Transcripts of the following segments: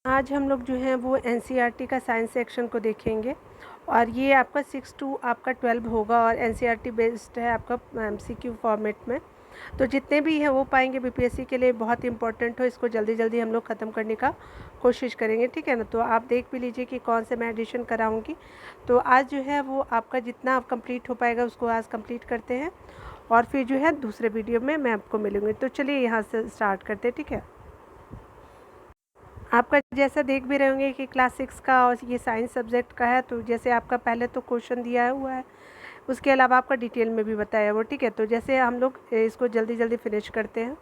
आज हम लोग जो हैं वो एनसीईआरटी का साइंस सेक्शन को देखेंगे और ये आपका 6 to आपका 12 होगा और एनसीईआरटी बेस्ड है आपका एमसीक्यू फॉर्मेट में। तो जितने भी हैं वो पाएंगे बीपीएससी के लिए बहुत इंपॉर्टेंट हो, इसको जल्दी जल्दी हम लोग ख़त्म करने का कोशिश करेंगे, ठीक है ना। तो आप देख भी लीजिए कि कौन से मैं एडिशन कराऊंगी। तो आज जो है वो आपका जितना कंप्लीट हो पाएगा उसको आज कंप्लीट करते हैं और फिर जो है दूसरे वीडियो में मैं आपको मिलूँगी। तो चलिए यहाँ से स्टार्ट करते हैं, ठीक है। आपका जैसा देख भी रहे होंगे कि क्लास 6 का और ये साइंस सब्जेक्ट का है। तो जैसे आपका पहले तो क्वेश्चन दिया हुआ है, उसके अलावा आपका डिटेल में भी बताया वो, ठीक है। तो जैसे हम लोग इसको जल्दी जल्दी फिनिश करते हैं।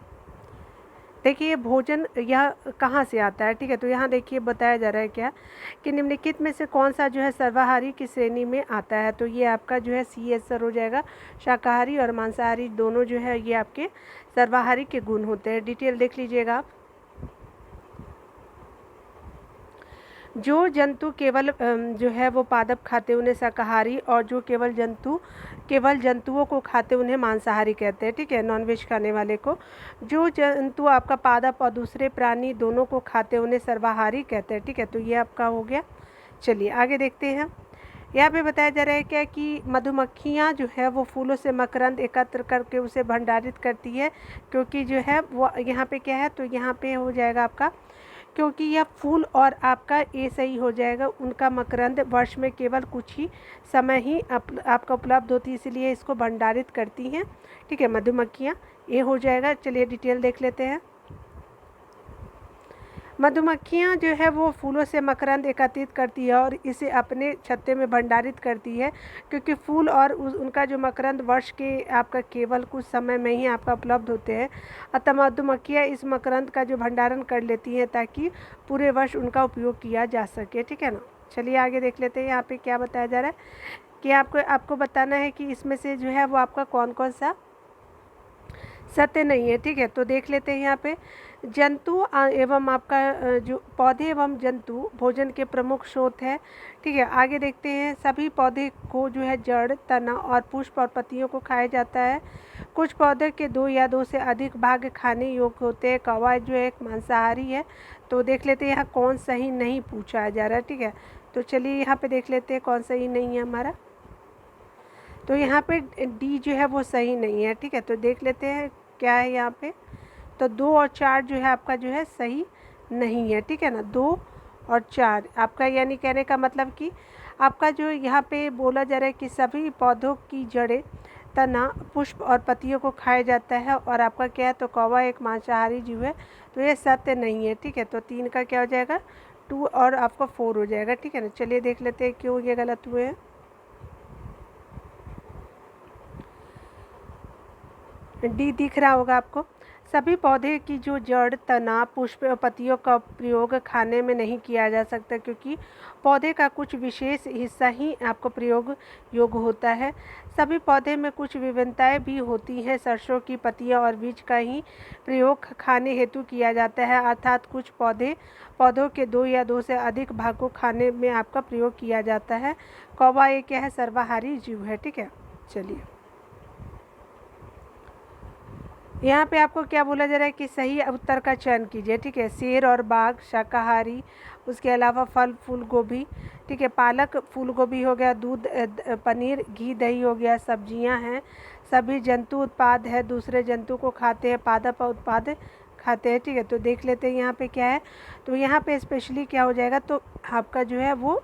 देखिए भोजन यह कहाँ से आता है, ठीक है। तो यहाँ देखिए बताया जा रहा है क्या कि निम्नलिखित में से कौन सा जो है सर्वाहारी की श्रेणी में आता है। तो ये आपका जो है सी आंसर हो जाएगा। शाकाहारी और मांसाहारी दोनों जो है ये आपके सर्वाहारी के गुण होते हैं। डिटेल देख लीजिएगा आप। जो जंतु केवल जो है वो पादप खाते उन्हें शाकाहारी, और जो केवल जंतुओं को खाते उन्हें मांसाहारी कहते हैं, ठीक है, नॉनवेज खाने वाले को। जो जंतु आपका पादप और दूसरे प्राणी दोनों को खाते उन्हें सर्वाहारी कहते हैं, ठीक है। तो ये आपका हो गया। चलिए आगे देखते हैं। यहाँ पे बताया जा रहा है क्या कि मधुमक्खियाँ जो है वो फूलों से मकरंद एकत्र करके उसे भंडारित करती है, क्योंकि जो है वो यहाँ पे क्या है, तो यहाँ पे हो जाएगा आपका क्योंकि यह फूल, और आपका ए सही हो जाएगा। उनका मकरंद वर्ष में केवल कुछ ही समय ही आपका उपलब्ध होती है, इसलिए इसको भंडारित करती हैं, ठीक है, मधुमक्खियाँ। ये हो जाएगा। चलिए डिटेल देख लेते हैं। मधुमक्खियाँ जो है वो फूलों से मकरंद एकत्रित करती है और इसे अपने छत्ते में भंडारित करती है, क्योंकि फूल और उनका जो मकरंद वर्ष के आपका केवल कुछ समय में ही आपका उपलब्ध होते हैं। अतः मधुमक्खियाँ इस मकरंद का जो भंडारण कर लेती हैं ताकि पूरे वर्ष उनका उपयोग किया जा सके, ठीक है ना। चलिए आगे देख लेते हैं। यहाँ पे क्या बताया जा रहा है कि आपको बताना है कि इसमें से जो है वो आपका कौन कौन सा सत्य नहीं है, ठीक है। तो देख लेते हैं यहाँ पे जंतु एवं आपका जो पौधे एवं जंतु भोजन के प्रमुख स्रोत है, ठीक है। आगे देखते हैं। सभी पौधे को जो है जड़, तना और पुष्प और पत्तियों को खाया जाता है। कुछ पौधे के 2 या 2 से अधिक भाग खाने योग्य होते हैं। कौवा जो है एक मांसाहारी है। तो देख लेते हैं यहाँ कौन सही नहीं पूछा जा रहा है, ठीक है। तो चलिए यहाँ पे देख लेते हैं कौन सही नहीं है हमारा। तो यहाँ पे डी जो है वो सही नहीं है, ठीक है। तो देख लेते हैं क्या है यहाँ पे। तो 2 और 4 जो है आपका जो है सही नहीं है, ठीक है ना। 2 और 4 आपका, यानी कहने का मतलब कि आपका जो यहाँ पे बोला जा रहा है कि सभी पौधों की जड़ें, तना, पुष्प और पत्तियों को खाया जाता है, और आपका क्या है, तो कौवा एक मांसाहारी जीव है। तो ये सत्य नहीं है, ठीक है। तो 3 का क्या हो जाएगा, 2 और आपका 4 हो जाएगा, ठीक है ना। चलिए देख लेते हैं क्यों ये गलत हुए हैं। डी दिख रहा होगा आपको। सभी पौधे की जो जड़, तना, पुष्प और पत्तियों का प्रयोग खाने में नहीं किया जा सकता, क्योंकि पौधे का कुछ विशेष हिस्सा ही आपको प्रयोग योग्य होता है। सभी पौधे में कुछ विभिन्नताएं भी होती हैं। सरसों की पत्तियां और बीज का ही प्रयोग खाने हेतु किया जाता है, अर्थात कुछ पौधों के 2 या 2 से अधिक भाग को खाने में आपका प्रयोग किया जाता है। कौवा एक क्या है, सर्वाहारी जीव है, ठीक है। चलिए यहाँ पे आपको क्या बोला जा रहा है कि सही उत्तर का चयन कीजिए, ठीक है। शेर और बाघ शाकाहारी, उसके अलावा फल फूल गोभी, ठीक है, पालक फूल गोभी हो गया, दूध पनीर घी दही हो गया, सब्जियां हैं, सभी जंतु उत्पाद है, दूसरे जंतु को खाते हैं, पादप उत्पाद खाते हैं, ठीक है। तो देख लेते हैं यहाँ पे क्या है। तो यहाँ पे स्पेशली क्या हो जाएगा, तो आपका जो है वो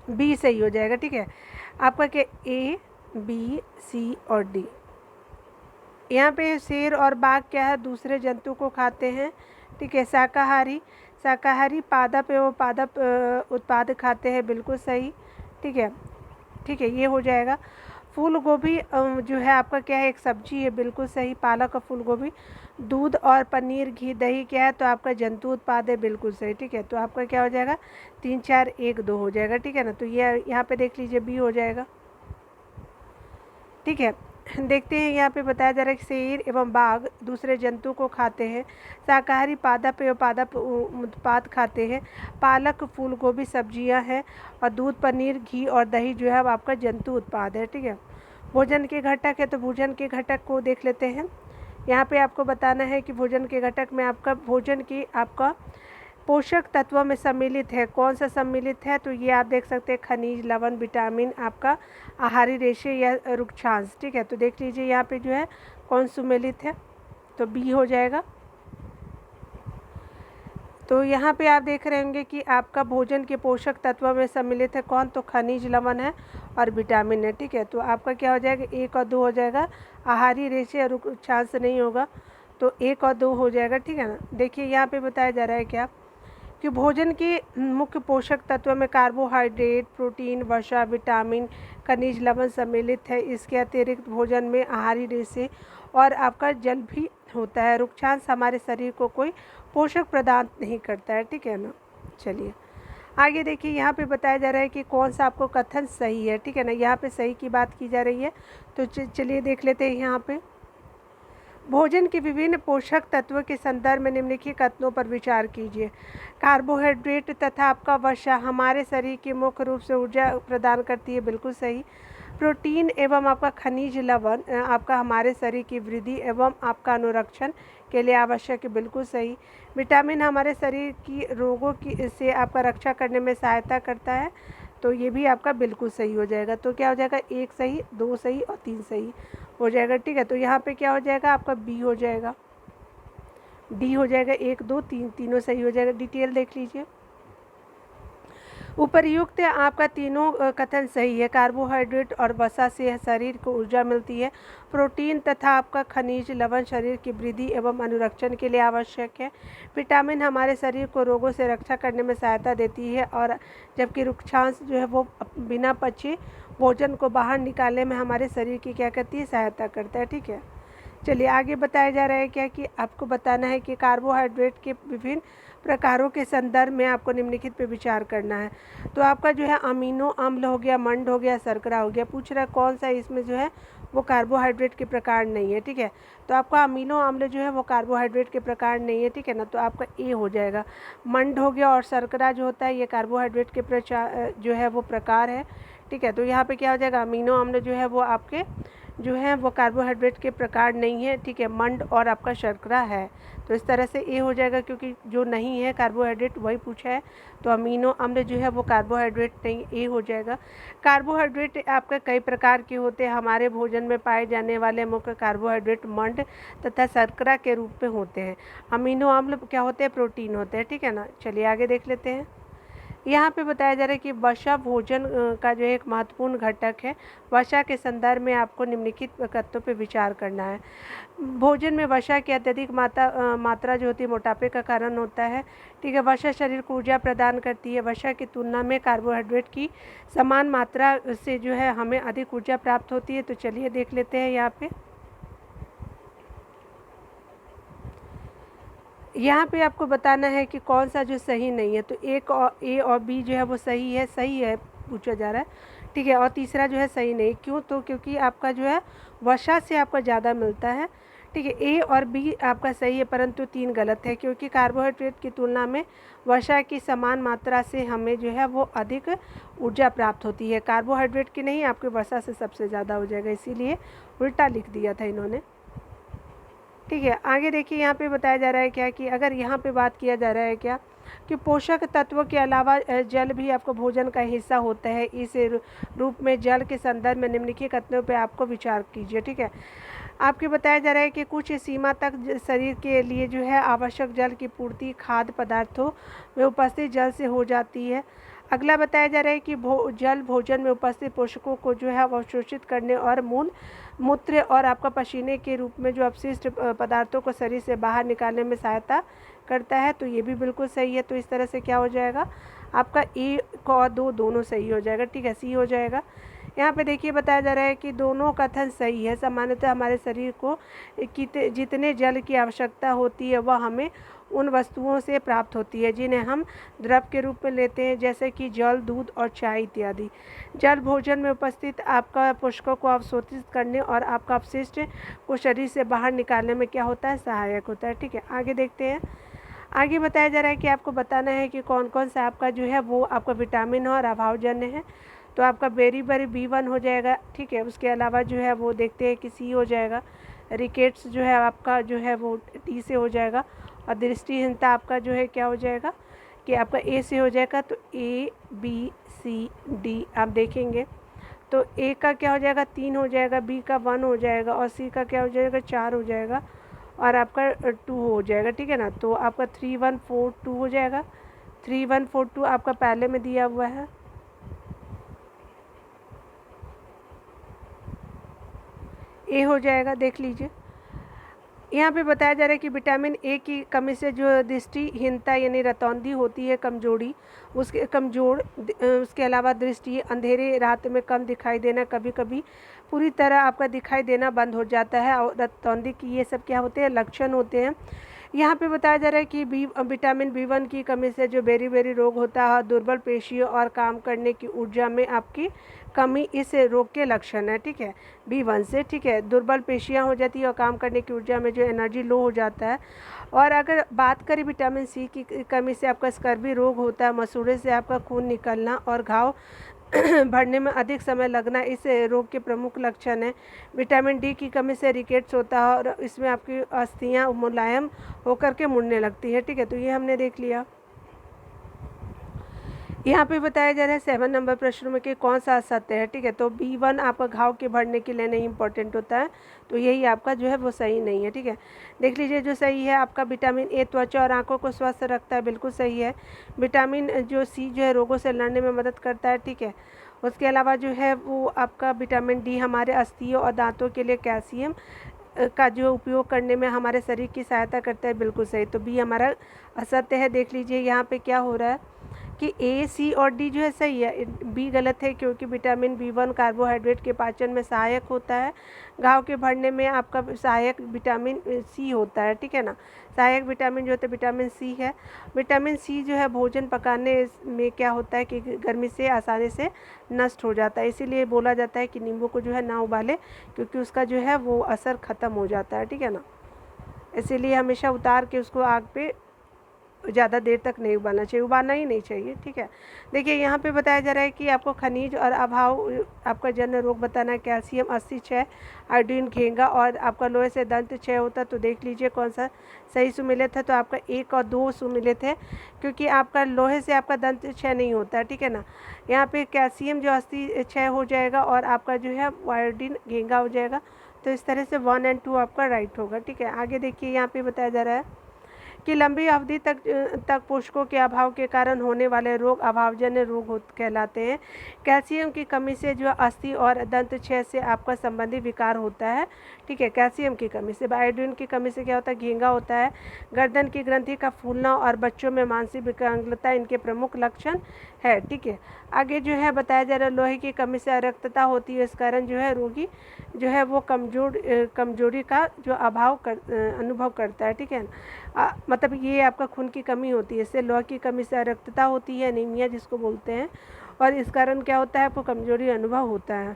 बी सही हो जाएगा, ठीक है। आपका क्या ए बी सी और डी। यहाँ पे शेर और बाघ क्या है, दूसरे जंतु को खाते हैं, ठीक है। शाकाहारी पादप एवं पादप उत्पाद खाते हैं, बिल्कुल सही, ठीक है, ठीक है, ये हो जाएगा। फूल गोभी जो है आपका क्या है, एक सब्जी है, बिल्कुल सही। पालक और फूल गोभी। दूध और पनीर घी दही क्या है, तो आपका जंतु उत्पाद है, बिल्कुल सही, ठीक है। तो आपका क्या हो जाएगा, 3 4 1 2 हो जाएगा, ठीक है ना। तो ये यहाँ पे देख लीजिए बी हो जाएगा, ठीक है। देखते हैं यहाँ पे बताया जा रहा है कि शेर एवं बाघ दूसरे जंतु को खाते हैं। शाकाहारी पादप एवं पादप उत्पाद खाते हैं। पालक फूल गोभी सब्जियां हैं, और दूध पनीर घी और दही जो है आपका जंतु उत्पाद है, ठीक है। भोजन के घटक है, तो भोजन के घटक को देख लेते हैं। यहाँ पे आपको बताना है कि भोजन के घटक में आपका भोजन की आपका पोषक तत्वों में सम्मिलित है, कौन सा सम्मिलित है, तो ये आप देख सकते हैं खनिज, लवण, विटामिन, आपका आहारी रेशे या रुक्षांश। ठीक है, तो देख लीजिए यहाँ पे जो है कौन सम्मिलित है, तो बी हो जाएगा। तो यहाँ पे आप देख रहे होंगे कि आपका भोजन के पोषक तत्वों में सम्मिलित है कौन, तो खनिज, लवण है और विटामिन है। ठीक है, तो आपका क्या हो जाएगा, 1 और 2 हो जाएगा। आहारी रेशे और रुक्षांश नहीं होगा, तो 1 और 2 हो जाएगा। ठीक है ना। देखिए यहाँ पे बताया जा रहा है क्या कि भोजन के मुख्य पोषक तत्वों में कार्बोहाइड्रेट, प्रोटीन, वसा, विटामिन, खनिज, लवण सम्मिलित है। इसके अतिरिक्त भोजन में आहारी रेशे और आपका जल भी होता है। रुक्षांश हमारे शरीर को कोई पोषक प्रदान नहीं करता है। ठीक है ना। चलिए आगे देखिए, यहाँ पे बताया जा रहा है कि कौन सा आपको कथन सही है। ठीक है ना, यहाँ पे सही की बात की जा रही है, तो चलिए देख लेते हैं। यहाँ पे भोजन के विभिन्न पोषक तत्वों के संदर्भ में निम्नलिखित कथनों पर विचार कीजिए। कार्बोहाइड्रेट तथा आपका वसा हमारे शरीर की मुख्य रूप से ऊर्जा प्रदान करती है, बिल्कुल सही। प्रोटीन एवं आपका खनिज, लवण आपका हमारे शरीर की वृद्धि एवं आपका अनुरक्षण के लिए आवश्यक है, बिल्कुल सही। विटामिन हमारे शरीर की रोगों की से आपका रक्षा करने में सहायता करता है, तो ये भी आपका बिल्कुल सही हो जाएगा। तो क्या हो जाएगा, 1 सही, 2 सही और 3 सही हो जाएगा। ठीक है, तो यहाँ पे क्या हो जाएगा, आपका बी हो जाएगा, डी हो जाएगा, 1 2 3 तीनों सही हो जाएगा। डिटेल देख लीजिए। उपर्युक्त आपका तीनों कथन सही है। कार्बोहाइड्रेट और वसा से शरीर को ऊर्जा मिलती है। प्रोटीन तथा आपका खनिज, लवण शरीर की वृद्धि एवं अनुरक्षण के लिए आवश्यक है। विटामिन हमारे शरीर को रोगों से रक्षा करने में सहायता देती है, और जबकि रुक्षांश जो है वो बिना पचे भोजन को बाहर निकालने में हमारे शरीर की क्या करती है, सहायता करता है। ठीक है, चलिए आगे बताया जा रहा है क्या कि आपको बताना है कि कार्बोहाइड्रेट के विभिन्न प्रकारों के संदर्भ में आपको निम्नलिखित पे विचार करना है। तो आपका जो है अमीनो अम्ल हो गया, मंड हो गया, शर्करा हो गया। पूछ रहा है कौन सा इसमें जो है वो कार्बोहाइड्रेट के प्रकार नहीं है। ठीक है, तो आपका अमीनो अम्ल जो है वो कार्बोहाइड्रेट के प्रकार नहीं है। ठीक है ना, तो आपका ए हो जाएगा। मंड हो गया और शर्करा जो होता है ये कार्बोहाइड्रेट के प्रकार जो है वो प्रकार है। ठीक है, तो यहाँ पे क्या हो जाएगा, अमीनो अम्ल जो है वो आपके जो है वो कार्बोहाइड्रेट के प्रकार नहीं है। ठीक है, मंड और आपका शर्करा है, तो इस तरह से ए हो जाएगा, क्योंकि जो नहीं है कार्बोहाइड्रेट वही पूछा है। तो अमीनो अम्ल जो है वो कार्बोहाइड्रेट नहीं, ए हो जाएगा। कार्बोहाइड्रेट आपका कई प्रकार के होते हैं। हमारे भोजन में पाए जाने वाले मुख्य कार्बोहाइड्रेट मंड तथा शर्करा के रूप में होते हैं। अमीनो अम्ल क्या होते हैं, प्रोटीन होते हैं। ठीक है ना, चलिए आगे देख लेते हैं। यहाँ पे बताया जा रहा है कि वसा भोजन का जो एक महत्वपूर्ण घटक है। वसा के संदर्भ में आपको निम्नलिखित तथ्यों पे विचार करना है। भोजन में वसा की अत्यधिक मात्रा जो होती है मोटापे का कारण होता है। ठीक है, वसा शरीर को ऊर्जा प्रदान करती है। वसा की तुलना में कार्बोहाइड्रेट की समान मात्रा से जो है हमें अधिक ऊर्जा प्राप्त होती है। तो चलिए देख लेते हैं। यहाँ पे आपको बताना है कि कौन सा जो सही नहीं है। तो एक और ए और बी जो है वो सही है पूछा जा रहा है। ठीक है, और तीसरा जो है सही नहीं, क्यों, तो क्योंकि आपका जो है वसा से आपका ज़्यादा मिलता है। ठीक है, ए और बी आपका सही है, परंतु 3 गलत है, क्योंकि कार्बोहाइड्रेट की तुलना में वसा की समान मात्रा से हमें जो है वो अधिक ऊर्जा प्राप्त होती है। कार्बोहाइड्रेट की नहीं, आपके वसा से सबसे ज़्यादा हो जाएगा, इसीलिए उल्टा लिख दिया था इन्होंने। ठीक है, आगे देखिए। यहाँ पे बताया जा रहा है क्या कि अगर यहाँ पे बात किया जा रहा है क्या कि पोषक तत्वों के अलावा जल भी आपको भोजन का हिस्सा होता है। इस रूप में जल के संदर्भ में निम्नलिखित कथनों पे आपको विचार कीजिए। ठीक है, आपके बताया जा रहा है कि कुछ सीमा तक शरीर के लिए जो है आवश्यक जल की पूर्ति खाद्य पदार्थों में उपस्थित जल से हो जाती है। अगला बताया जा रहा है कि जल भोजन में उपस्थित पोषकों को जो है अवशोषित करने और मूत्र और आपका पसीने के रूप में जो अपशिष्ट पदार्थों को शरीर से बाहर निकालने में सहायता करता है। तो ये भी बिल्कुल सही है। तो इस तरह से क्या हो जाएगा, आपका ए और 2 दोनों सही हो जाएगा। ठीक है, सी हो जाएगा। यहाँ पे देखिए बताया जा रहा है कि दोनों कथन सही है। सामान्यतः हमारे शरीर को जितने जल की आवश्यकता होती है वह हमें उन वस्तुओं से प्राप्त होती है जिन्हें हम द्रव के रूप में लेते हैं, जैसे कि जल, दूध और चाय इत्यादि। जल भोजन में उपस्थित आपका पोषकों को अवशोषित करने और आपका अपशिष्ट को शरीर से बाहर निकालने में क्या होता है, सहायक होता है। ठीक है, आगे देखते हैं। आगे बताया जा रहा है कि आपको बताना है कि कौन कौन सा आपका जो है वो आपका विटामिन और अभावजन्य है। तो आपका बेरी B1 हो जाएगा। ठीक है, उसके अलावा जो है वो देखते हैं कि सी हो जाएगा। रिकेट्स जो है आपका जो है वो डी से हो जाएगा, और दृष्टिहीनता आपका जो है क्या हो जाएगा कि आपका ए से हो जाएगा। तो ए बी सी डी आप देखेंगे तो ए का क्या हो जाएगा 3 हो जाएगा, बी का 1 हो जाएगा, और सी का क्या हो जाएगा 4 हो जाएगा, और आपका 2 हो जाएगा, ठीक है ना। तो आपका 3 1 4 2 हो जाएगा। 3 1 4 2 आपका पहले में दिया हुआ है। ए हो जाएगा, देख लीजिए। यहाँ पे बताया जा रहा है कि विटामिन ए की कमी से जो दृष्टिहीनता यानी रतौंधी होती है, कमजोरी, उसके अलावा दृष्टि, अंधेरे रात में कम दिखाई देना, कभी कभी पूरी तरह आपका दिखाई देना बंद हो जाता है, और रतौंधी की ये सब क्या होते हैं, लक्षण होते हैं। यहाँ पे बताया जा रहा है कि विटामिन B1 की कमी से जो बेरी रोग होता है, दुर्बल पेशियों और काम करने की ऊर्जा में आपकी कमी इस रोग के लक्षण है, ठीक है, B1 से, ठीक है। दुर्बल पेशियाँ हो जाती है और काम करने की ऊर्जा में जो एनर्जी लो हो जाता है। और अगर बात करें विटामिन C की कमी से आपका स्कर्वी रोग होता है, मसूड़े से आपका खून निकलना और घाव बढ़ने में अधिक समय लगना इस रोग के प्रमुख लक्षण हैं। विटामिन डी की कमी से रिकेट्स होता है, और इसमें आपकी अस्थियां मुलायम होकर के मुड़ने लगती है, ठीक है। तो ये हमने देख लिया। यहाँ पे बताया जा रहा है 7 नंबर प्रश्न में कि कौन सा असत्य है, ठीक है। तो B1 आपका घाव के बढ़ने के लिए नहीं इंपॉर्टेंट होता है, तो यही आपका जो है वो सही नहीं है, ठीक है। देख लीजिए जो सही है आपका विटामिन ए त्वचा और आंखों को स्वस्थ रखता है, बिल्कुल सही है। विटामिन जो सी जो है रोगों से लड़ने में मदद करता है, ठीक है। उसके अलावा जो है वो आपका विटामिन डी हमारे अस्थियों और दांतों के लिए कैल्शियम का जो उपयोग करने में हमारे शरीर की सहायता करता है, बिल्कुल सही। तो बी हमारा असत्य है। देख लीजिए यहाँ पे क्या हो रहा है कि ए सी और डी जो है सही है, बी गलत है, क्योंकि विटामिन B1 कार्बोहाइड्रेट के पाचन में सहायक होता है, घाव के बढ़ने में आपका सहायक विटामिन सी होता है, ठीक है ना। सहायक विटामिन जो होता है विटामिन सी है। विटामिन सी जो है भोजन पकाने में क्या होता है कि गर्मी से आसानी से नष्ट हो जाता है, इसीलिए बोला जाता है कि नींबू को जो है ना उबाले, क्योंकि उसका जो है वो असर ख़त्म हो जाता है, ठीक है ना। इसीलिए हमेशा उतार के उसको आग पे ज़्यादा देर तक नहीं उबालना चाहिए, उबालना ही नहीं चाहिए, ठीक है। देखिए यहाँ पे बताया जा रहा है कि आपको खनिज और अभाव आपका जन्य रोग बताना है। कैल्शियम 80 क्षय, आयोडीन घेंगा, और आपका लोहे से दंत क्षय होता है। तो देख लीजिए कौन सा सही सुमिलित है। तो आपका 1 और 2 सुमिलित है, क्योंकि आपका लोहे से आपका दंत क्षय नहीं होता है, ठीक है ना। यहाँ पे कैल्शियम जो 80 क्षय हो जाएगा, और आपका जो है आयोडीन घेंगा हो जाएगा। तो इस तरह से 1 और 2 आपका राइट होगा, ठीक है। आगे देखिए यहाँ पे बताया जा रहा है कि लंबी अवधि तक पोषकों के अभाव के कारण होने वाले रोग अभावजन्य रोग कहलाते हैं। कैल्शियम की कमी से जो अस्थि और दंत क्षय से आपका संबंधी विकार होता है, ठीक है। कैल्शियम की कमी से। आयोडीन की कमी से क्या होता है, घेंगा होता है, गर्दन की ग्रंथि का फूलना और बच्चों में मानसिक विकलांगता इनके प्रमुख लक्षण है, ठीक है। आगे जो है बताया जा रहा है लोहे की कमी से अरक्तता होती है, इस कारण जो है रोगी जो है वो कमजोरी का जो अनुभव करता है, ठीक है। मतलब ये आपका खून की कमी होती है, इससे लोहे की कमी से अरक्तता होती है, एनीमिया जिसको बोलते हैं, और इस कारण क्या होता है आपको कमजोरी अनुभव होता है।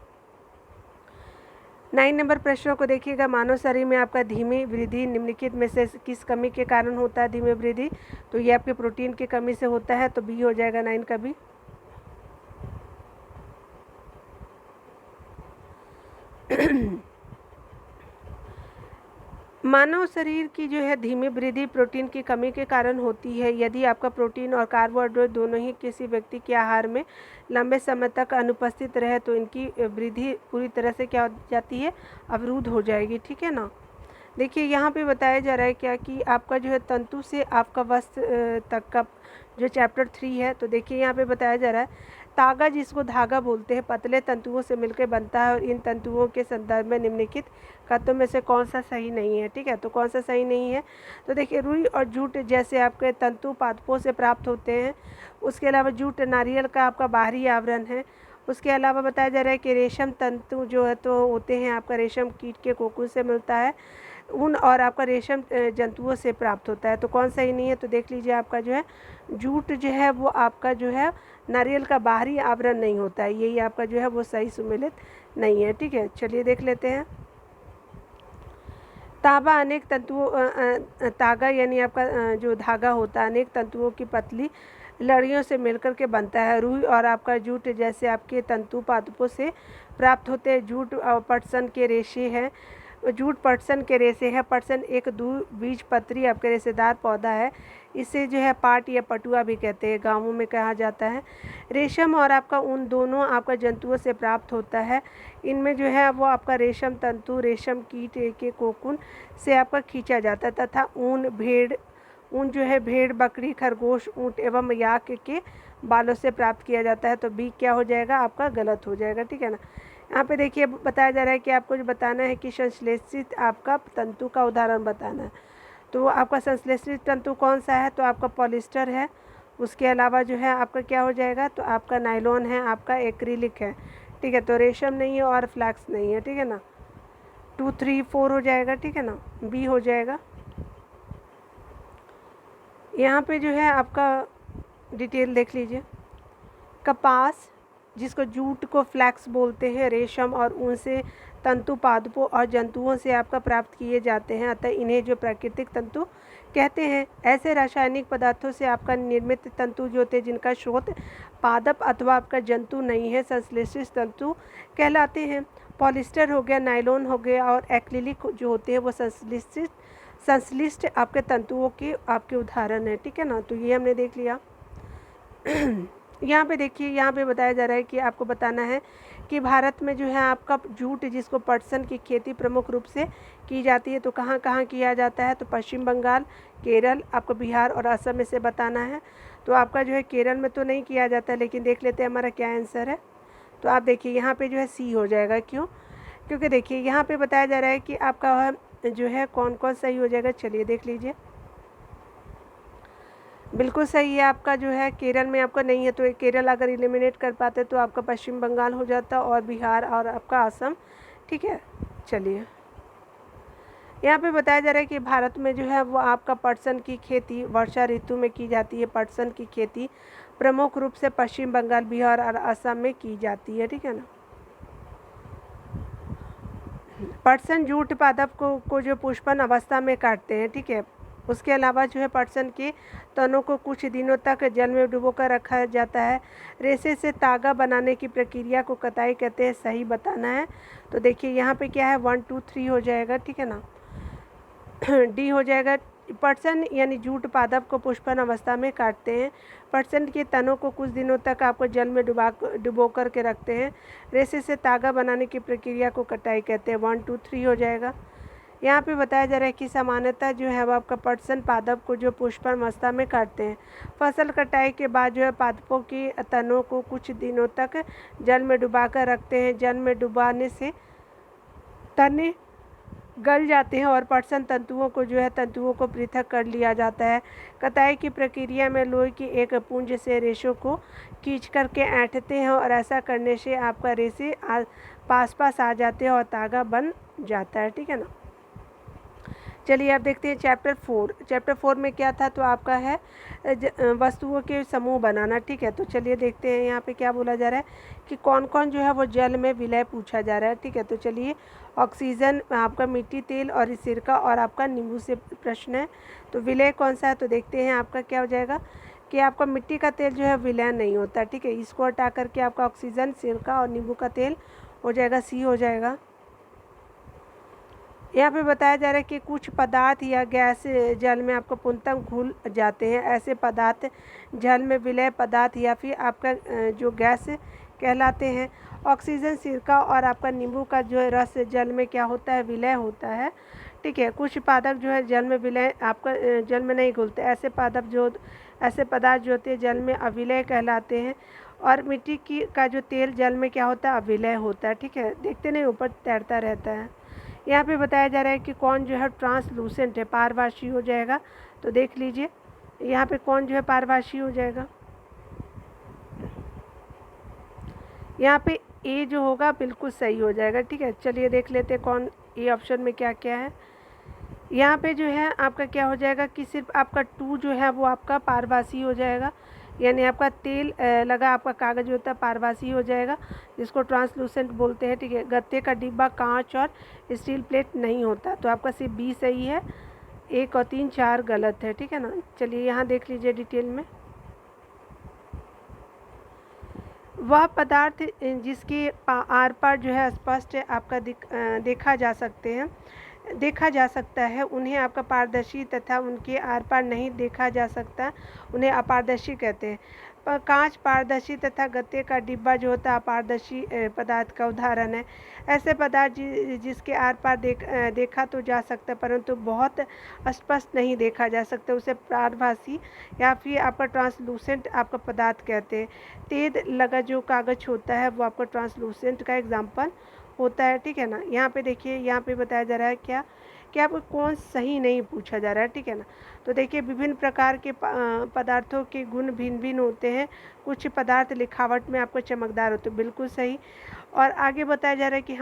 9 नंबर प्रश्नों को देखिएगा। मानव शरीर में आपका धीमी वृद्धि निम्नलिखित में से किस कमी के कारण होता है धीमी वृद्धि? तो ये आपके प्रोटीन की कमी से होता है, तो बी हो जाएगा 9 का बी। मानव शरीर की जो है धीमी वृद्धि प्रोटीन की कमी के कारण होती है। यदि आपका प्रोटीन और कार्बोहाइड्रेट दोनों ही किसी व्यक्ति के आहार में लंबे समय तक अनुपस्थित रहे, तो इनकी वृद्धि पूरी तरह से क्या हो जाती है, अवरुद्ध हो जाएगी, ठीक है ना। देखिए यहाँ पे बताया जा रहा है क्या कि आपका जो है तंतु से आपका वस्त्र तक का जो चैप्टर 3 है। तो देखिए यहाँ पे बताया जा रहा है तागा जिसको धागा बोलते हैं पतले तंतुओं से मिलकर बनता है, और इन तंतुओं के संदर्भ में निम्नलिखित कथनों में से कौन सा सही नहीं है, ठीक है। तो कौन सा सही नहीं है, तो देखिए रुई और जूट जैसे आपके तंतु पादपों से प्राप्त होते हैं। उसके अलावा जूट नारियल का आपका बाहरी आवरण है। उसके अलावा बताया जा रहा है कि रेशम तंतु जो है तो होते हैं आपका रेशम कीट के कोकून से मिलता है। ऊन और आपका रेशम जंतुओं से प्राप्त होता है। तो कौन सही नहीं है, तो देख लीजिए आपका जो है जूट जो है वो आपका जो है नारियल का बाहरी आवरण नहीं होता है, यही आपका जो है वो सही सुमेलित नहीं है, ठीक है। चलिए देख लेते हैं। तांबा अनेक तंतुओं तागा यानी आपका जो धागा होता है अनेक तंतुओं की पतली लड़ियों से मिलकर के बनता है। रुई और आपका जूट जैसे आपके तंतु पादपों से प्राप्त होते हैं। जूट और पटसन के रेशे हैं। जूट पटसन के रेशे है। पटसन एक द्विबीजपत्री आपके रेशेदार पौधा है। इसे जो है पाट या पटुआ भी कहते हैं, गाँवों में कहा जाता है। रेशम और आपका ऊन दोनों आपका जंतुओं से प्राप्त होता है। इनमें जो है वो आपका रेशम तंतु रेशम कीट के कोकून से आपका खींचा जाता है तथा ऊन जो है भेड़, बकरी, खरगोश, ऊँट एवं याक के बालों से प्राप्त किया जाता है। तो बी क्या हो जाएगा आपका, गलत हो जाएगा, ठीक है ना। यहाँ पे देखिए बताया जा रहा है कि आपको जो बताना है कि संश्लेषित आपका तंतु का उदाहरण बताना है। तो आपका संश्लेषित तंतु कौन सा है, तो आपका पॉलिस्टर है। उसके अलावा जो है आपका क्या हो जाएगा, तो आपका नायलॉन है, आपका एक्रिलिक है, ठीक है। तो रेशम नहीं है और फ्लैक्स नहीं है, ठीक है ना। 2, 3, 4 हो जाएगा, ठीक है ना, बी हो जाएगा। यहाँ पे जो है आपका डिटेल देख लीजिए। कपास, जिसको जूट को फ्लैक्स बोलते हैं, रेशम और ऊन से तंतु पादपों और जंतुओं से आपका प्राप्त किए जाते हैं, अतः इन्हें जो प्राकृतिक तंतु कहते हैं। ऐसे रासायनिक पदार्थों से आपका निर्मित तंतु जो होते हैं जिनका स्रोत पादप अथवा आपका जंतु नहीं है, संश्लेषित तंतु कहलाते हैं। पॉलिस्टर हो गया, नायलॉन हो गया और एक्रिलिक जो होते हैं वो संश्लिष्ट आपके तंतुओं के आपके उदाहरण है, ठीक है ना। तो ये हमने देख लिया। यहाँ पे देखिए, यहाँ पे बताया जा रहा है कि आपको बताना है कि भारत में जो है आपका जूट जिसको पटसन की खेती प्रमुख रूप से की जाती है, तो कहाँ कहाँ किया जाता है, तो पश्चिम बंगाल, केरल, आपको बिहार और असम में से बताना है। तो आपका जो है केरल में तो नहीं किया जाता, लेकिन देख लेते हैं हमारा क्या आंसर है। तो आप देखिए यहाँ पे जो है सी हो जाएगा। क्यों? क्योंकि देखिए यहाँ पे बताया जा रहा है कि आपका जो है कौन कौन सही हो जाएगा। चलिए देख लीजिए, बिल्कुल सही है आपका जो है केरल में आपका नहीं है, तो केरल अगर एलिमिनेट कर पाते तो आपका पश्चिम बंगाल हो जाता और बिहार और आपका असम, ठीक है। चलिए यहाँ पे बताया जा रहा है कि भारत में जो है वो आपका पटसन की खेती वर्षा ऋतु में की जाती है। पटसन की खेती प्रमुख रूप से पश्चिम बंगाल, बिहार और असम में की जाती है, ठीक है ना। पटसन जूट पादप को जो पुष्पन अवस्था में काटते हैं, ठीक है। उसके अलावा जो है पटसन के तनों को कुछ दिनों तक जल में डुबोकर रखा जाता है। रेशे से तागा बनाने की प्रक्रिया को कताई कहते हैं, सही बताना है। तो देखिए यहाँ पे क्या है, 1, 2, 3 हो जाएगा, ठीक है ना। डी हो जाएगा। पटसन यानी जूट पादप को पुष्पन अवस्था में काटते हैं। पटसन के तनों को कुछ दिनों तक आपको जल में डुबो कर के रखते हैं। रेशे से तागा बनाने की प्रक्रिया को कटाई कहते हैं। 1, 2, 3 हो जाएगा। यहाँ पे बताया जा रहा है कि सामान्यतः जो है वो आपका पटसन पादप को जो पुष्पन अवस्था में काटते हैं। फसल कटाई के बाद जो है पादपों के तनों को कुछ दिनों तक जल में डुबाकर रखते हैं। जल में डुबाने से तने गल जाते हैं और पटसन तंतुओं को पृथक कर लिया जाता है। कताई की प्रक्रिया में लोहे की एक पुंज से रेशों को खींच करके ऐंठते हैं और ऐसा करने से आपका रेशे पास आ जाते हैं और तागा बन जाता है, ठीक है ना। चलिए अब देखते हैं चैप्टर 4। चैप्टर 4 में क्या था, तो आपका है वस्तुओं के समूह बनाना, ठीक है। तो चलिए देखते हैं यहाँ पे क्या बोला जा रहा है कि कौन कौन जो है वो जल में विलय पूछा जा रहा है, ठीक है। तो चलिए ऑक्सीजन, आपका मिट्टी, तेल और सिरका और आपका नींबू से प्रश्न है। तो विलय कौन सा है, तो देखते हैं आपका क्या हो जाएगा कि आपका मिट्टी का तेल जो है विलय नहीं होता, ठीक है। इसको हटा करके आपका ऑक्सीजन, सिरका और नींबू का तेल हो जाएगा, सी हो जाएगा। यहाँ पे बताया जा रहा है कि कुछ पदार्थ या गैस जल में आपको पूर्णतः घुल जाते हैं। ऐसे पदार्थ जल में विलय पदार्थ या फिर आपका जो गैस कहलाते हैं। ऑक्सीजन, सिरका और आपका नींबू का जो रस जल में क्या होता है, विलय होता है, ठीक है। कुछ पादप जो है जल में विलय आपका जल में नहीं घुलते। ऐसे पदार्थ जो होते हैं जल में अविलय कहलाते हैं। और मिट्टी का जो तेल जल में क्या होता है, अविलय होता है, ठीक है। देखते नहीं ऊपर तैरता रहता है। यहाँ पे बताया जा रहा है कि कौन जो है ट्रांसलूसेंट है, पारदर्शी हो जाएगा। तो देख लीजिए यहाँ पे कौन जो है पारदर्शी हो जाएगा। यहाँ पे ए जो होगा बिल्कुल सही हो जाएगा, ठीक है। चलिए देख लेते हैं कौन ए ऑप्शन में क्या क्या है। यहाँ पे जो है आपका क्या हो जाएगा कि सिर्फ आपका 2 जो है वो आपका पारदर्शी हो जाएगा, यानी आपका तेल लगा आपका कागज़ होता है पारदर्शी हो जाएगा, जिसको ट्रांसलूसेंट बोलते हैं, ठीक है। गत्ते का डिब्बा, कांच और स्टील प्लेट नहीं होता। तो आपका सिर्फ बी सही है, 1 और 3, 4 गलत है, ठीक है ना। चलिए यहाँ देख लीजिए डिटेल में। वह पदार्थ जिसके आर पार जो है स्पष्ट आपका देखा जा सकता है, उन्हें आपका पारदर्शी, तथा उनके आर पार नहीं देखा जा सकता उन्हें अपारदर्शी कहते हैं। कांच पारदर्शी तथा गत्ते का डिब्बा जो होता है अपारदर्शी पदार्थ का उदाहरण है। ऐसे पदार्थ जिसके आर पार देखा तो जा सकता है परंतु बहुत स्पष्ट नहीं देखा जा सकता, उसे पारभासी या फिर आपका ट्रांसलूसेंट आपका पदार्थ कहते हैं। तेज लगा जो कागज होता है वो आपका ट्रांसलूसेंट का एग्जाम्पल होता है, ठीक है ना। यहाँ पे देखिए, यहाँ पे बताया जा रहा है क्या कि आपको कौन सही नहीं पूछा जा रहा है, ठीक है ना। तो देखिए, विभिन्न प्रकार के पदार्थों के गुण भिन्न भिन्न होते हैं। कुछ पदार्थ लिखावट में आपको चमकदार होते हैं, बिल्कुल सही। और आगे बताया जा रहा है कि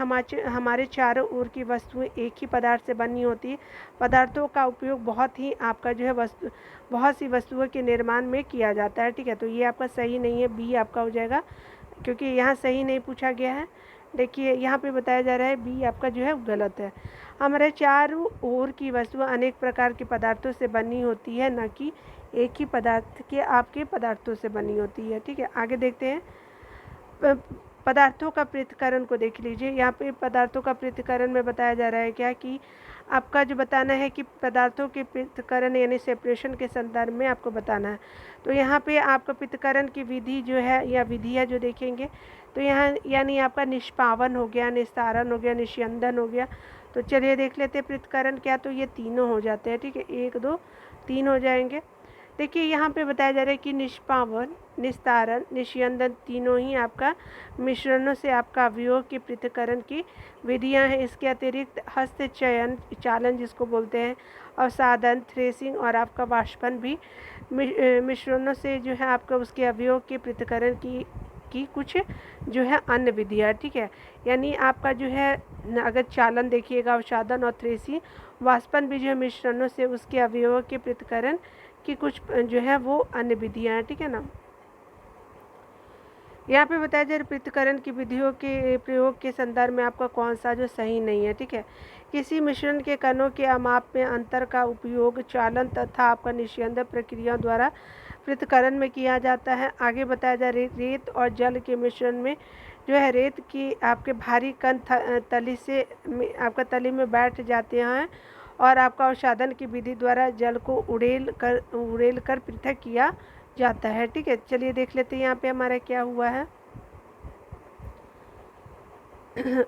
हमारे चारों ओर की वस्तुएं एक ही पदार्थ से बनी होती है। पदार्थों का उपयोग बहुत सी वस्तुओं के निर्माण में किया जाता है, ठीक है। तो ये आपका सही नहीं है, बी आपका हो जाएगा, क्योंकि यहाँ सही नहीं पूछा गया है। देखिए, यहाँ पे बताया जा रहा है बी आपका जो है गलत है। हमारे चारों ओर की वस्तुएं अनेक प्रकार के पदार्थों से बनी होती है, न कि एक ही पदार्थ के आपके पदार्थों से बनी होती है, ठीक है। आगे देखते हैं, पदार्थों का पृथक्करण को देख लीजिए। यहाँ पे पदार्थों का पृथक्करण में बताया जा रहा है क्या कि आपका जो बताना है कि पदार्थों के पृथक्करण यानी सेपरेशन के संदर्भ में आपको बताना है। तो यहाँ पे आपका पृथक्करण की विधि जो है या विधियाँ जो देखेंगे, तो यहाँ यानी आपका निष्पावन हो गया, निस्तारण हो गया, निस्यंदन हो गया। तो चलिए देख लेते हैं पृथक्करण क्या, तो ये तीनों हो जाते हैं, ठीक है। 1 2 3 हो जाएंगे। देखिए, यहाँ पे बताया जा रहा है कि निष्पावन, निस्तारण, निस्यंदन तीनों ही आपका मिश्रणों से आपका अवयव के पृथक्करण की विधियाँ हैं। इसके अतिरिक्त हस्तचयन, चालन जिसको बोलते हैं, और साधन, थ्रेसिंग और आपका वाष्पन भी मिश्रणों से जो है आपका उसके अवयव के पृथक्करण की कुछ जो है अन्य विधियाँ, ठीक है। यानी आपका जो है अगर चालन देखिएगा, साधन और थ्रेसिंग, वाष्पन भी जो है मिश्रणों से उसके अवयवों के पृथक्करण की कुछ जो है वो अन्य विधियाँ हैं, ठीक है ना। यहाँ पे बताया जाए पृथक्करण की विधियों के प्रयोग के संदर्भ में आपका कौन सा जो सही नहीं है, ठीक है। किसी मिश्रण के कणों के अमाप में अंतर का उपयोग चालन तथा आपका निस्यंदन प्रक्रियाओं द्वारा पृथक्करण में किया जाता है। आगे बताया जाए रेत और जल के मिश्रण में जो है रेत की आपके भारी कण आपका तली में बैठ जाते हैं और आपका अवसादन की विधि द्वारा जल को उड़ेल कर पृथक किया जाता है, ठीक है। चलिए देख लेते हैं यहाँ पे हमारा क्या हुआ है।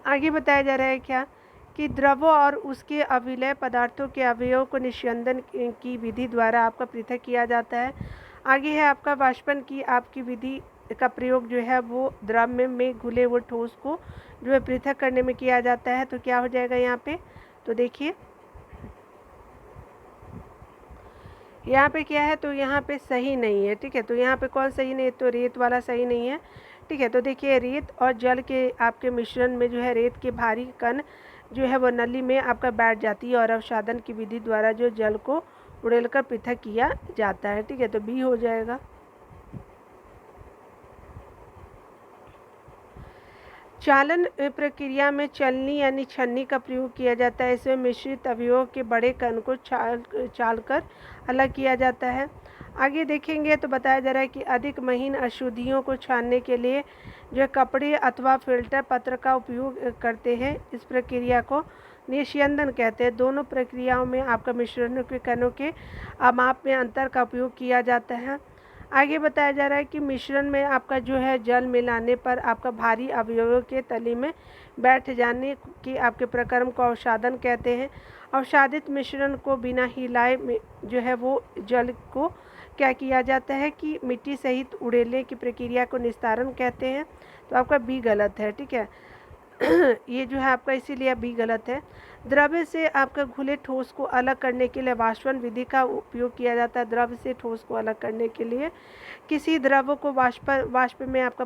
आगे बताया जा रहा है क्या कि द्रव और उसके अविलय पदार्थों के अवयवों को निस्यंदन की विधि द्वारा आपका पृथक किया जाता है। आगे है आपका वाष्पन की आपकी विधि का प्रयोग जो है वो द्रव्य में घुले हुए ठोस को जो है पृथक करने में किया जाता है। तो क्या हो जाएगा यहाँ पे, तो देखिए यहाँ पे क्या है, तो यहाँ पे सही नहीं है, ठीक है। तो यहाँ पे कौन सही नहीं है, तो रेत वाला सही नहीं है, ठीक है। तो देखिए, रेत और जल के आपके मिश्रण में जो है रेत के भारी कण जो है वो नली में आपका बैठ जाती है और अवसादन की विधि द्वारा जो जल को उड़ेलकर पृथक किया जाता है, ठीक है। तो बी हो जाएगा। चालन प्रक्रिया में चलनी यानी छन्नी का प्रयोग किया जाता है। इसमें मिश्रित अवयवों के बड़े कण को चाल कर अलग किया जाता है। आगे देखेंगे तो बताया जा रहा है कि अधिक महीन अशुद्धियों को छानने के लिए जो कपड़े अथवा फिल्टर पत्र का उपयोग करते हैं। इस प्रक्रिया को निस्यंदन कहते हैं। दोनों प्रक्रियाओं में आपका मिश्रणों के कणों के अमाप में अंतर का उपयोग किया जाता है। आगे बताया जा रहा है कि मिश्रण में आपका जो है जल मिलाने पर आपका भारी अवयवों के तली में बैठ जाने की आपके प्रक्रम को अवसादन कहते हैं। अवसादित मिश्रण को बिना हिलाए जो है वो जल को क्या किया जाता है कि मिट्टी सहित उड़ेलने की प्रक्रिया को निस्तारण कहते हैं। तो आपका बी गलत है, ठीक है। ये जो है आपका इसीलिए बी गलत है। द्रव्य से आपका घुले ठोस को अलग करने के लिए वाष्पन विधि का उपयोग किया जाता है। द्रव्य से ठोस को अलग करने के लिए किसी द्रव्य को वाष्प में आपका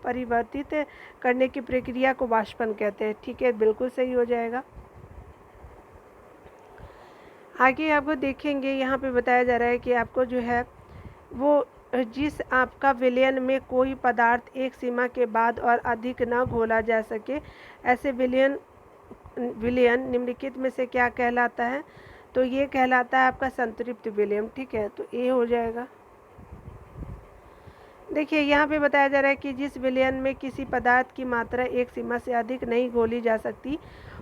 परिवर्तित करने की प्रक्रिया को वाष्पन कहते हैं, ठीक है। बिल्कुल सही हो जाएगा। आगे आपको देखेंगे यहाँ पे बताया जा रहा है कि आपको जो है वो जिस आपका विलयन में कोई पदार्थ एक सीमा के बाद और अधिक न घोला जा सके, ऐसे विलयन निम्नलिखित में से क्या कहलाता है, तो ये कहलाता है आपका संतृप्त विलयन, ठीक है। तो ए हो जाएगा। देखिए यहाँ पे बताया जा रहा है कि जिस विलयन में किसी पदार्थ की मात्रा एक सीमा से अधिक नहीं घोली जा सकती,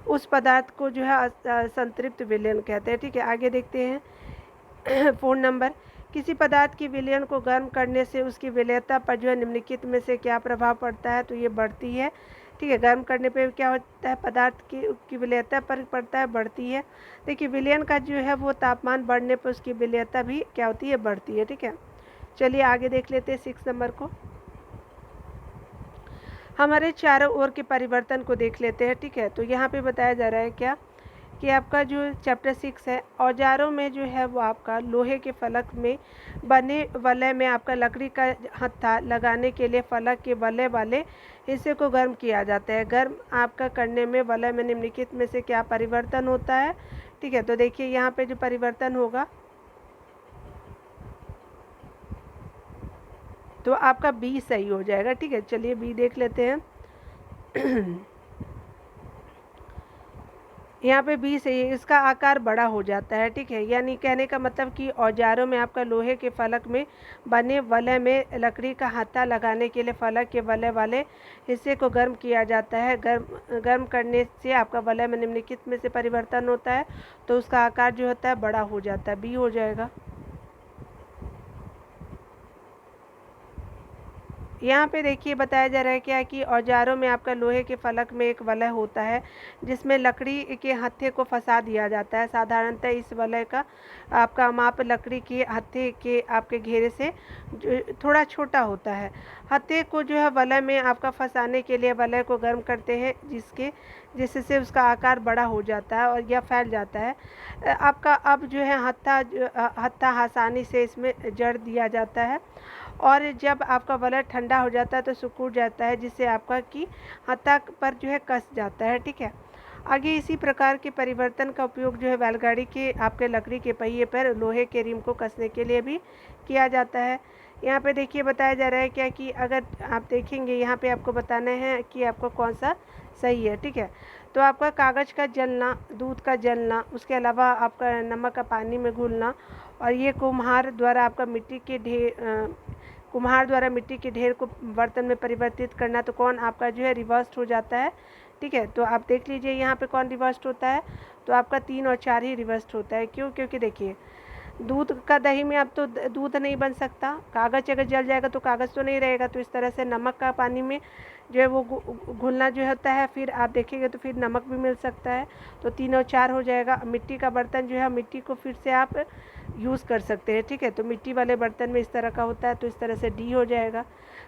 उस पदार्थ को जो है संतृप्त विलयन कहते हैं। ठीक है, आगे देखते हैं। फ़ोन नंबर, किसी पदार्थ की विलयन को गर्म करने से उसकी विलेयता पर जो है निम्नलिखित में से क्या प्रभाव पड़ता है? तो ये बढ़ती है। ठीक है, गर्म करने पे क्या होता है? पदार्थ की विलेयता पर पड़ता है, बढ़ती है। देखिए विलयन का जो है वो तापमान बढ़ने पर उसकी विलेयता भी क्या होती है? बढ़ती है। ठीक है, चलिए आगे देख लेते हैं 6 नंबर को। हमारे चारों ओर के परिवर्तन को देख लेते हैं। ठीक है, तो यहाँ पे बताया जा रहा है क्या कि आपका जो चैप्टर 6 है, औजारों में जो है वो आपका लोहे के फलक में बने वलय में आपका लकड़ी का हत्था लगाने के लिए फलक के वलय वाले हिस्से को गर्म किया जाता है। गर्म आपका करने में वलय में निम्नलिखित में से क्या परिवर्तन होता है? ठीक है, तो देखिए यहाँ पे जो परिवर्तन होगा तो आपका बी सही हो जाएगा। ठीक है, चलिए बी देख लेते हैं। यहाँ पे बी सही है, इसका आकार बड़ा हो जाता है। ठीक है, यानी कहने का मतलब कि औजारों में आपका लोहे के फलक में बने वलय में लकड़ी का हाथा लगाने के लिए फलक के वलय वाले हिस्से को गर्म किया जाता है। गर्म करने से आपका वलय में निम्नलिखित में से परिवर्तन होता है, तो उसका आकार जो होता है बड़ा हो जाता है, बी हो जाएगा। यहाँ पे देखिए बताया जा रहा है क्या कि औजारों में आपका लोहे के फलक में एक वलय होता है जिसमें लकड़ी के हत्थे को फंसा दिया जाता है। साधारणतः इस वलय का आपका माप लकड़ी के हत्थे के आपके घेरे से थोड़ा छोटा होता है। हत्थे को जो है वलय में आपका फंसाने के लिए वलय को गर्म करते हैं जिससे उसका आकार बड़ा हो जाता है और यह फैल जाता है। आपका अब जो है हत्था आसानी से इसमें जड़ दिया जाता है और जब आपका वलय ठंडा हो जाता है तो सिकुड़ जाता है, जिससे आपका कि हत्था पर जो है कस जाता है। ठीक है, आगे इसी प्रकार के परिवर्तन का उपयोग जो है बैलगाड़ी के आपके लकड़ी के पहिए पर लोहे के रिम को कसने के लिए भी किया जाता है। यहाँ पे देखिए बताया जा रहा है क्या कि अगर आप देखेंगे यहाँ पे आपको बताना है कि आपको कौन सा सही है। ठीक है, तो आपका कागज़ का जलना, दूध का जलना, उसके अलावा आपका नमक का पानी में घुलना और ये कुम्हार द्वारा आपका कुम्हार द्वारा मिट्टी के ढेर को बर्तन में परिवर्तित करना, तो कौन आपका जो है रिवर्स्ड हो जाता है। ठीक है, तो आप देख लीजिए यहाँ पे कौन रिवर्स्ड होता है, तो आपका 3 और 4 ही रिवर्स्ड होता है। क्यों? क्योंकि देखिए दूध का दही में अब तो दूध नहीं बन सकता, कागज़ अगर जल जाएगा तो कागज़ तो नहीं रहेगा, तो इस तरह से नमक का पानी में जो है वो घुलना जो होता है, फिर आप देखेंगे तो फिर नमक भी मिल सकता है, तो 3 और 4 हो जाएगा। मिट्टी का बर्तन जो है मिट्टी को फिर से आप यूज़ कर सकते हैं। ठीक है, तो मिट्टी वाले बर्तन में इस तरह का होता है, तो इस तरह से डी हो जाएगा।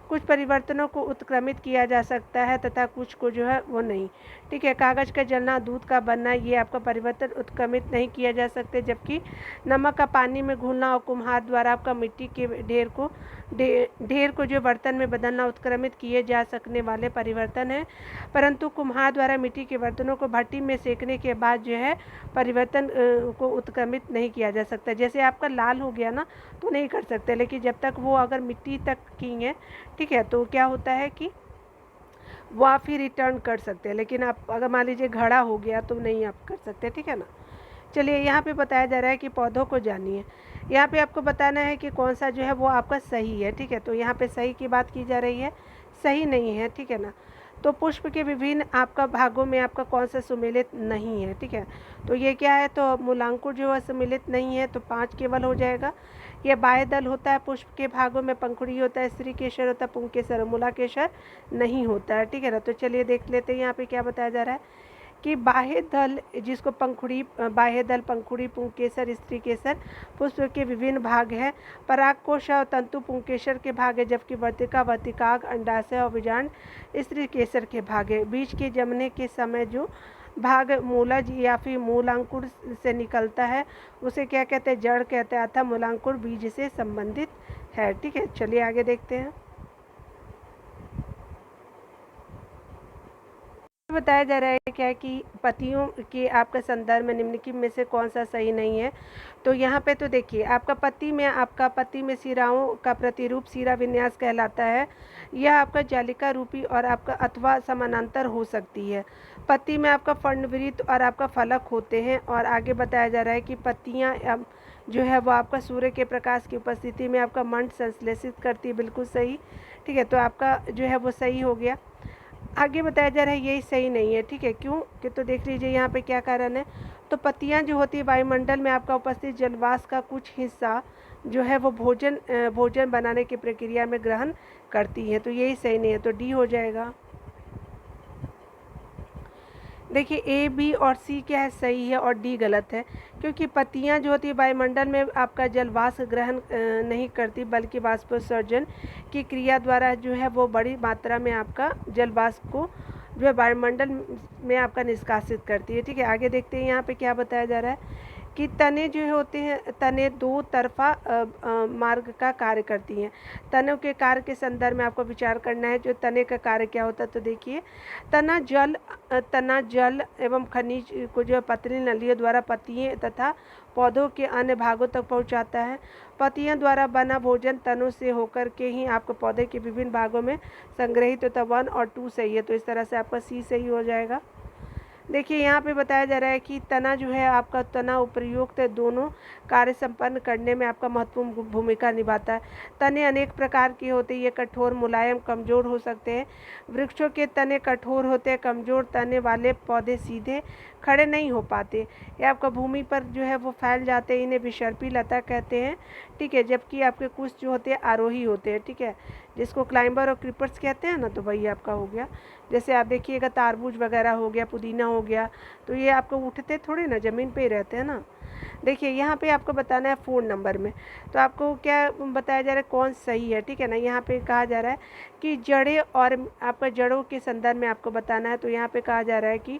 कुछ परिवर्तनों को उत्क्रमित किया जा सकता है तथा कुछ को जो है वो नहीं। ठीक है, कागज़ का जलना, दूध का बनना, ये आपका परिवर्तन उत्क्रमित नहीं किया जा सकते, जबकि नमक का पानी में घुलना और कुम्हार द्वारा आपका मिट्टी के ढेर को जो बर्तन में बदलना उत्क्रमित किए जा सकने वाले परिवर्तन है, परंतु कुम्हार द्वारा मिट्टी के बर्तनों को भट्टी में सेकने के बाद जो है परिवर्तन को उत्क्रमित नहीं किया जा सकता। जैसे आपका लाल हो गया ना तो नहीं कर सकते, लेकिन जब तक वो अगर मिट्टी तक की है, ठीक है, तो क्या होता है कि वो आप फिर रिटर्न कर सकते हैं, लेकिन आप अगर मान लीजिए घड़ा हो गया तो नहीं आप कर सकते। ठीक है ना, चलिए यहाँ पे बताया जा रहा है कि पौधों को जानिए। यहाँ पे आपको बताना है कि कौन सा जो है वो आपका सही है। ठीक है, तो यहाँ पे सही की बात की जा रही है, सही नहीं है। ठीक है ना, तो पुष्प के विभिन्न आपका भागों में आपका कौन सा सुमेलित नहीं है। ठीक है, तो ये क्या है, तो मूलांकुर जो है सम्मिलित नहीं है, तो 5 केवल हो जाएगा। यह बाह्य दल होता है, पुष्प के भागों में पंखुड़ी होता है, स्त्री केसर होता है, पुंकेसर, मूला केसर नहीं होता है। ठीक है ना, तो चलिए देख लेते हैं यहाँ पे क्या बताया जा रहा है कि बाह्य दल जिसको पंखुड़ी, बाह्य दल, पंखुड़ी, पुंकेसर, स्त्री केसर पुष्प के विभिन्न भाग हैं। परागकोश और तंतु पुंकेसर के भाग है, जबकि वर्तिका, वर्तिकाग्र, अंडाशय और बीजांड स्त्री केसर के भाग है। बीज के जमने के समय जो भाग मूलज या फिर मूलांकुर से निकलता है उसे क्या कहते हैं, जड़ कहते हैं, अतः मूलांकुर बीज से संबंधित है। ठीक है, चलिए आगे देखते हैं। बताया जा रहा है क्या कि पतियों के आपका संदर्भ में निम्नलिखित में से कौन सा सही नहीं है। तो यहाँ पे तो देखिए आपका पति में सिराओं का प्रतिरूप सिरा विन्यास कहलाता है। यह आपका जालिका रूपी और आपका अथवा समानांतर हो सकती है। पत्ती में आपका फर्णवृत्त और आपका फलक होते हैं। और आगे बताया जा रहा है कि पत्तियाँ जो है वो आपका सूर्य के प्रकाश की उपस्थिति में आपका मंड संश्लेषित करती है, बिल्कुल सही। ठीक है, तो आपका जो है वो सही हो गया। आगे बताया जा रहा है यही सही नहीं है। ठीक है, क्यों कि तो देख लीजिए यहाँ पे क्या कारण है। तो पत्तियाँ जो होती है वायुमंडल में आपका उपस्थित जलवाष्प का कुछ हिस्सा जो है वो भोजन बनाने की प्रक्रिया में ग्रहण करती है, तो यही सही नहीं है, तो डी हो जाएगा। देखिए ए बी और सी क्या है, सही है, और डी गलत है, क्योंकि पत्तियां जो होती है वायुमंडल में आपका जल वाष्प ग्रहण नहीं करती, बल्कि वाष्पोत्सर्जन की क्रिया द्वारा जो है वो बड़ी मात्रा में आपका जल वाष्प को जो है वायुमंडल में आपका निष्कासित करती है। ठीक है, आगे देखते हैं यहाँ पे क्या बताया जा रहा है कि तने जो होते हैं, तने दो तरफा मार्ग का कार्य करती हैं। तनों के कार्य के संदर्भ में आपको विचार करना है, जो तने का कार्य क्या होता है। तो देखिए, तना जल एवं खनिज को जो है पतली नलियों द्वारा पत्तियों तथा पौधों के अन्य भागों तक पहुंचाता है। पत्तियों द्वारा बना भोजन तनों से होकर के ही आपको पौधे के विभिन्न भागों में संग्रहित होता है। 1 और 2 सही है, तो इस तरह से आपका सी सही हो जाएगा। देखिए यहाँ पे बताया जा रहा है कि तना जो है आपका तना उपयुक्त दोनों कार्य संपन्न करने में आपका महत्वपूर्ण भूमिका निभाता है। तने अनेक प्रकार के होते हैं, ये कठोर, मुलायम, कमजोर हो सकते हैं। वृक्षों के तने कठोर होते हैं। कमजोर तने वाले पौधे सीधे खड़े नहीं हो पाते, ये आपका भूमि पर जो है वो फैल जाते हैं, इन्हें विसर्पी लता कहते हैं। ठीक है, जबकि आपके कुछ जो होते हैं आरोही होते हैं। ठीक है, जिसको क्लाइंबर और क्रीपर्स कहते हैं ना, तो वही आपका हो गया। जैसे आप देखिएगा तारबूज वगैरह हो गया, पुदीना हो गया, तो ये आपको उठते थोड़े ना, ज़मीन पे ही रहते हैं ना। देखिए यहाँ पे आपको बताना है 4 नंबर में, तो आपको क्या बताया जा रहा है, कौन सही है। ठीक है ना, यहाँ पे कहा जा रहा है कि जड़ें और आपका जड़ों के संदर्भ में आपको बताना है। तो यहाँ पे कहा जा रहा है कि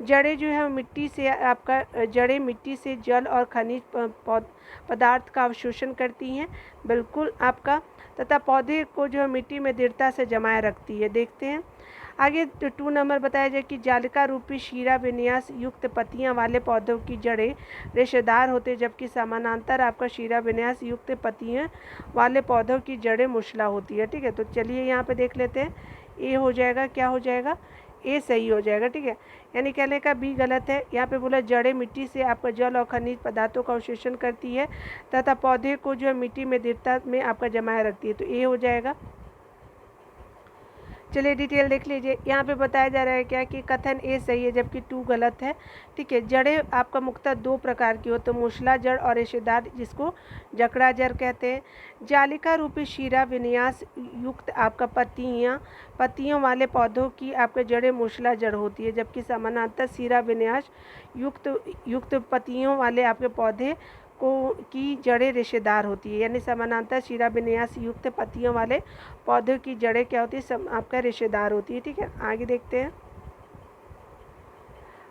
जड़ें जो है मिट्टी से आपका जड़ें मिट्टी से जल और खनिज पदार्थ का अवशोषण करती हैं, बिल्कुल आपका, तथा पौधे को जो है मिट्टी में दृढ़ता से जमाए रखती है। देखते हैं आगे। 2 नंबर बताया जाए कि जालिका रूपी शीरा विन्यास युक्त पत्तियां वाले पौधों की जड़ें रेशेदार होते, जबकि समानांतर आपका शीरा विन्यास युक्त पत्तियां वाले पौधों की जड़ें मुशला होती है। ठीक है, तो चलिए यहाँ पे देख लेते हैं। ए हो जाएगा, क्या हो जाएगा, ए सही हो जाएगा। ठीक है, यानी कहने का बी गलत है। यहाँ पे बोला जड़ें मिट्टी से आपका जल और खनिज पदार्थों का अवशोषण करती है तथा पौधे को जो है मिट्टी में दृढ़ता में आपका जमाए रखती है, तो ए हो जाएगा। चलिए डिटेल देख लीजिए। यहाँ पे बताया जा रहा है क्या कि कथन ए सही है, जबकि 2 गलत है। ठीक है, जड़ें आपका मुख्यतः 2 प्रकार की हो, तो मूसला जड़ और रेशेदार, जिसको जकड़ा जड़ कहते हैं। जालिका रूपी शीरा विन्यास युक्त आपका पत्तियों वाले पौधों की आपके जड़ें मूसला जड़ होती है, जबकि समानांतर शीरा विन्यास युक्त पत्तियों वाले आपके पौधे को की जड़ें रेशेदार होती है। यानी समानांतर शीरा विन्यास युक्त पत्तियों वाले पौधों की जड़ें क्या होती है, आपका रेशेदार होती है। ठीक है, आगे देखते हैं।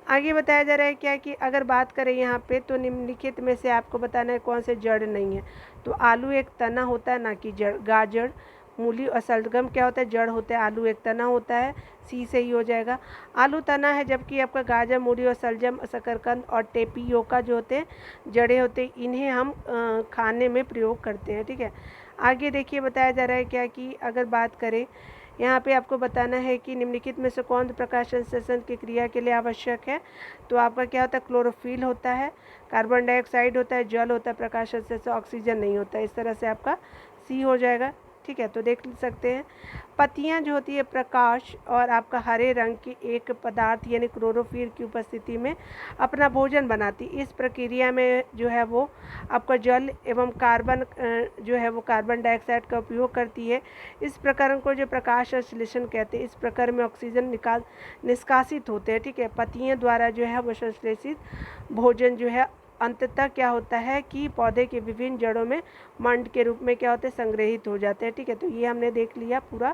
आगे बताया जा रहा है क्या कि अगर बात करें यहाँ पे, तो निम्नलिखित में से आपको बताना है कौन से जड़ नहीं है। तो आलू एक तना होता है, ना कि जड़। गाजर, मूली और सलगम क्या होता है, जड़ होता है। आलू एक तना होता है, सी सही हो जाएगा। आलू तना है, जबकि आपका गाजर, मूली और सलजम, शकरकंद और टेपियोका जो होते हैं जड़ें होते हैं, इन्हें हम खाने में प्रयोग करते हैं। ठीक है, आगे देखिए बताया जा रहा है क्या कि अगर बात करें यहाँ पे आपको बताना है कि निम्नलिखित में से कौन प्रकाश संश्लेषण की क्रिया के लिए आवश्यक है। तो आपका क्या होता है, क्लोरोफिल होता है, कार्बन डाइऑक्साइड होता है, जल होता है, प्रकाश संश्लेषण, ऑक्सीजन नहीं होता है। इस तरह से आपका सी हो जाएगा। ठीक है, तो देख सकते हैं पत्तियां जो होती है प्रकाश और आपका हरे रंग की एक पदार्थ यानी क्लोरोफिल की उपस्थिति में अपना भोजन बनाती। इस प्रक्रिया में जो है वो आपका जल एवं कार्बन जो है वो कार्बन डाइऑक्साइड का उपयोग करती है। इस प्रकरण को जो प्रकाश संश्लेषण कहते हैं। इस प्रक्रिया में ऑक्सीजन निष्कासित होते हैं। ठीक है, पत्तियों द्वारा जो है वो संश्लेषित भोजन जो है अंततः क्या होता है कि पौधे के विभिन्न जड़ों में मंड के रूप में क्या होते हैं, संग्रहित हो जाते हैं। ठीक है, तो ये हमने देख लिया पूरा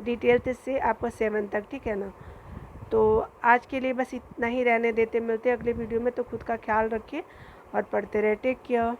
डिटेल से आपको 7 तक। ठीक है ना, तो आज के लिए बस इतना ही रहने देते, मिलते हैं अगले वीडियो में। तो खुद का ख्याल रखिए और पढ़ते रहे। Take care.